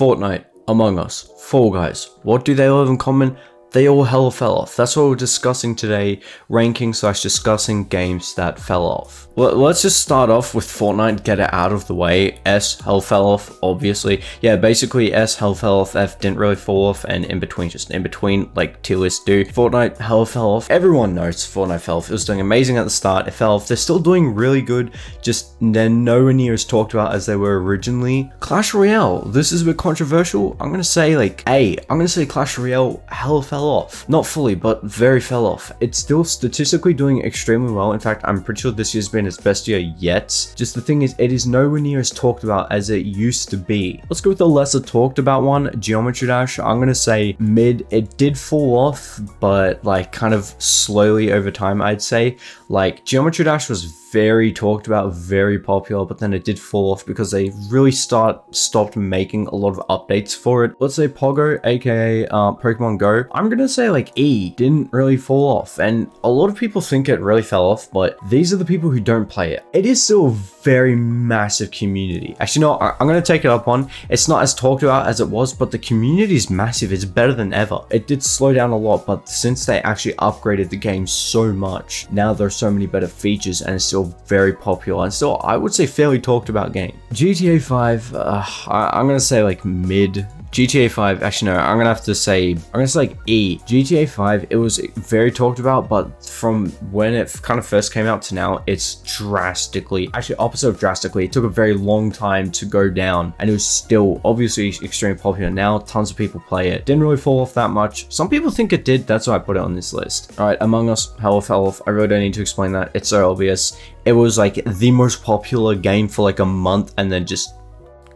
Fortnite, Among Us, Fall Guys, what do they all have in common? They all hella fell off. That's what we're discussing today, ranking / discussing games that fell off. Well, let's just start off with Fortnite, get it out of the way. S, hell fell off, obviously. Yeah, basically S, hell fell off, F didn't really fall off, and in between, just in between, like tier lists do. Fortnite, hell fell off. Everyone knows Fortnite fell off. It was doing amazing at the start, it fell off. They're still doing really good, just they're nowhere near as talked about as they were originally. Clash Royale, this is a bit controversial. I'm gonna say like A. I'm gonna say Clash Royale hell fell off. Not fully, but very fell off. It's still statistically doing extremely well. In fact, I'm pretty sure this year's been its best year yet. Just the thing is, it is nowhere near as talked about as it used to be. Let's go with the lesser talked about one, Geometry Dash. I'm gonna say mid. It did fall off, but like kind of slowly over time, I'd say. Like Geometry Dash was very talked about, very popular, but then it did fall off because they really stopped making a lot of updates for it. Let's say Pogo, aka Pokemon Go. I'm gonna say like E didn't really fall off, and a lot of people think it really fell off, but these are the people who don't play it. It is still a very massive community. Actually, no, I'm gonna take it up one. It's not as talked about as it was, but the community is massive. It's better than ever. It did slow down a lot, but since they actually upgraded the game so much, now there's so many better features, and it's still very popular and still, I would say, fairly talked about game. GTA 5, I'm gonna say like mid. GTA 5, actually no, I'm gonna say like E. GTA 5, it was very talked about, but from when it kind of first came out to now, it's drastically, actually opposite of drastically, it took a very long time to go down, and it was still obviously extremely popular. Now tons of people play it. Didn't really fall off that much. Some people think it did, that's why I put it on this list. All right, Among Us, hell fell off. I really don't need to explain that, it's so obvious. It was like the most popular game for like a month, and then just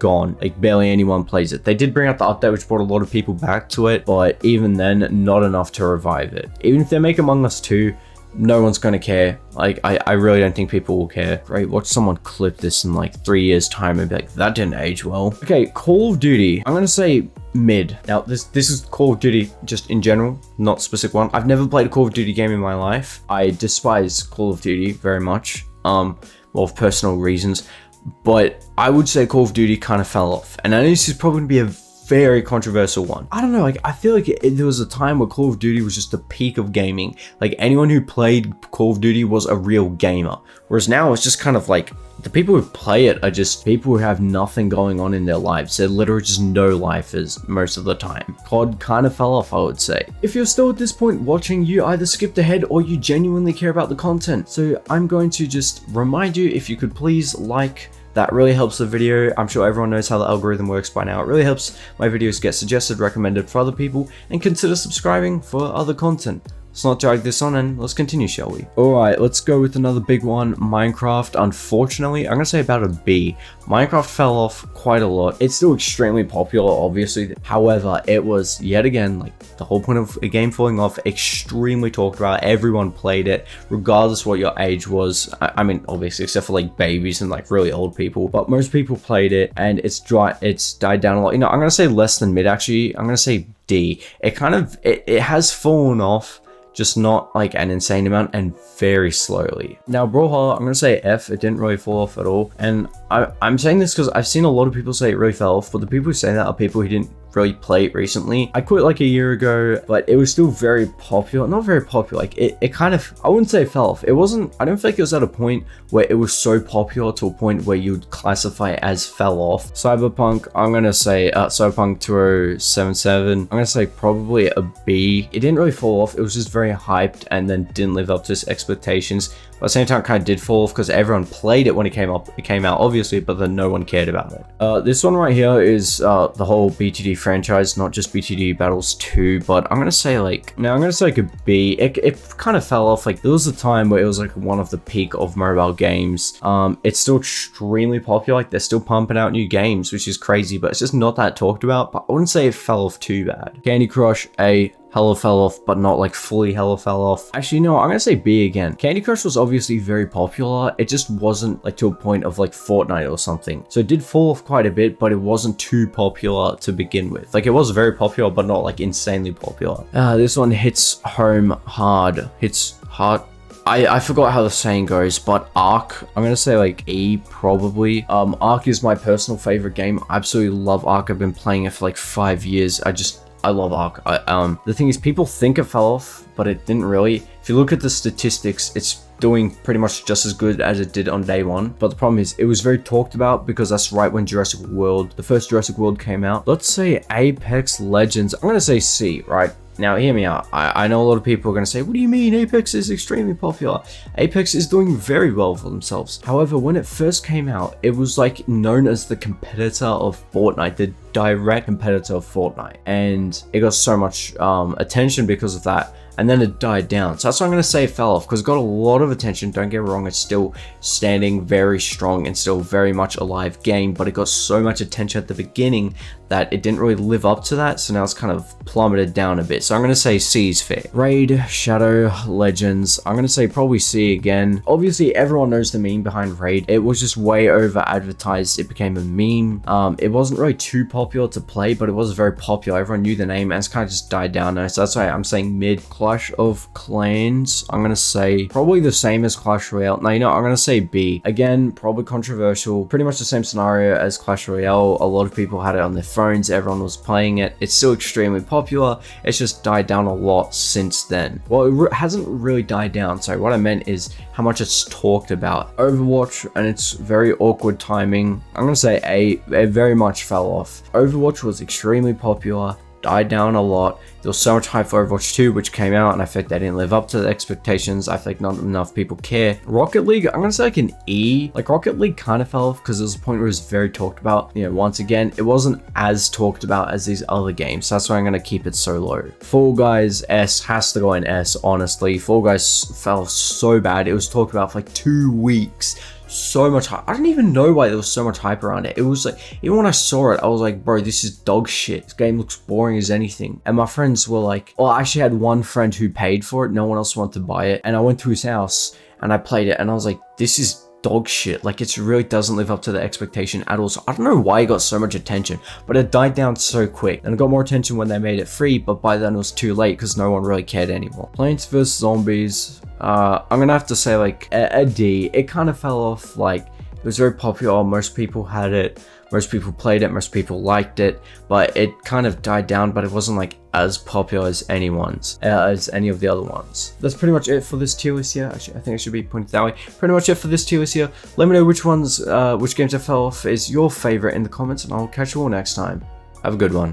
gone. Like barely anyone plays it. They did bring out the update which brought a lot of people back to it, but even then, not enough to revive it. Even if they make Among Us 2, no one's gonna care. Like I really don't think people will care. Right, watch someone clip this in like 3 years time and be like, that didn't age well. Okay, Call of Duty, I'm gonna say mid. Now this is Call of Duty just in general, not specific one. I've never played a Call of Duty game in my life. I despise Call of Duty very much, well, for personal reasons. But I would say Call of Duty kind of fell off. And I know this is probably going to be a very controversial one. I don't know, like I feel like there was a time where Call of Duty was just the peak of gaming. Like anyone who played Call of Duty was a real gamer. Whereas now it's just kind of like, the people who play it are just people who have nothing going on in their lives. They're literally just no lifers most of the time. COD kind of fell off, I would say. If you're still at this point watching, you either skipped ahead or you genuinely care about the content. So I'm going to just remind you, if you could please like. That really helps the video. I'm sure everyone knows how the algorithm works by now. It really helps my videos get suggested, recommended for other people, and consider subscribing for other content. Let's not drag this on and let's continue, shall we? Alright, let's go with another big one, Minecraft. Unfortunately, I'm gonna say about a B. Minecraft fell off quite a lot. It's still extremely popular, obviously. However, it was, yet again, like the whole point of a game falling off, extremely talked about. Everyone played it, regardless what your age was. I mean, obviously, except for like babies and like really old people, but most people played it, and it's died down a lot. You know, I'm gonna say less than mid, actually. I'm gonna say D. It has fallen off, just not like an insane amount, and very slowly. Now Brawlhalla, I'm gonna say F. It didn't really fall off at all, and I'm saying this because I've seen a lot of people say it really fell off, but the people who say that are people who didn't really play it recently. I quit like a year ago, but it was still very popular. Not very popular, like it kind of, I wouldn't say it fell off. It wasn't, I don't think it was at a point where it was so popular to a point where you'd classify it as fell off. Cyberpunk, I'm gonna say Cyberpunk 2077, I'm gonna say probably a B. It didn't really fall off, it was just very hyped and then didn't live up to its expectations. But at the same time, it kind of did fall off because everyone played it when it came out obviously, but then no one cared about it. This one right here is the whole BTD franchise, not just BTD Battles 2, but I'm gonna say like, now I'm gonna say like a B. It kind of fell off. Like there was a time where it was like one of the peak of mobile games. It's still extremely popular, like they're still pumping out new games, which is crazy, but it's just not that talked about. But I wouldn't say it fell off too bad. Candy Crush, A. Hella fell off, but not like fully hella fell off. Actually, no, I'm gonna say B again. Candy Crush was obviously very popular. It just wasn't like to a point of like Fortnite or something. So it did fall off quite a bit, but it wasn't too popular to begin with. Like it was very popular, but not like insanely popular. This one hits home hard. Hits hard. I forgot how the saying goes, but Ark, I'm gonna say like E probably. Ark is my personal favorite game. I absolutely love Ark. I've been playing it for like 5 years. I love Ark. The thing is, people think it fell off, but it didn't really. If you look at the statistics, it's doing pretty much just as good as it did on day one. But the problem is, it was very talked about because that's right when the first Jurassic World came out. Let's say Apex Legends. I'm gonna say C, right? Now, hear me out. I know a lot of people are going to say, what do you mean? Apex is extremely popular. Apex is doing very well for themselves. However, when it first came out, it was like known as the competitor of Fortnite, the direct competitor of Fortnite. And it got so much attention because of that. And then it died down. So that's why I'm going to say it fell off, because it got a lot of attention. Don't get me wrong, it's still standing very strong and still very much a live game, but it got so much attention at the beginning that it didn't really live up to that. So now it's kind of plummeted down a bit. So I'm going to say C is fair. Raid, Shadow, Legends. I'm going to say probably C again. Obviously, everyone knows the meme behind Raid. It was just way over advertised. It became a meme. It wasn't really too popular to play, but it was very popular. Everyone knew the name and it's kind of just died down now. So that's why I'm saying mid. Clash of Clans, I'm gonna say probably the same as Clash Royale. No, you know, I'm gonna say B. Again, probably controversial. Pretty much the same scenario as Clash Royale. A lot of people had it on their phones. Everyone was playing it. It's still extremely popular. It's just died down a lot since then. Well, it hasn't really died down. Sorry, what I meant is how much it's talked about. Overwatch and its very awkward timing. I'm gonna say A. It very much fell off. Overwatch was extremely popular. Died down a lot. There was so much hype for Overwatch 2, which came out, and I feel like they didn't live up to the expectations. I feel like not enough people care. Rocket League, I'm gonna say like an E. Like, Rocket League kind of fell off because there was a point where it was very talked about. You know, once again, it wasn't as talked about as these other games. So that's why I'm gonna keep it so low. Fall Guys, S, has to go in S, honestly. Fall Guys fell so bad. It was talked about for like 2 weeks. So much hype. I don't even know why there was so much hype around it. It was like, even when I saw it, I was like, bro, this is dog shit. This game looks boring as anything. And my friends were like, well, I actually had one friend who paid for it. No one else wanted to buy it. And I went to his house and I played it and I was like, this is dog shit. Like, it really doesn't live up to the expectation at all. So I don't know why it got so much attention, but it died down so quick. And it got more attention when they made it free, but by then it was too late because no one really cared anymore. Plants vs Zombies. I'm gonna have to say like a D. It kind of fell off. Like, it was very popular. Most people had it. Most people played it. Most people liked it. But it kind of died down. But it wasn't like as popular as any of the other ones. That's pretty much it for this tier list here. Actually, I think it should be pointed that way. Pretty much it for this tier list here. Let me know which games that fell off is your favorite in the comments, and I'll catch you all next time. Have a good one.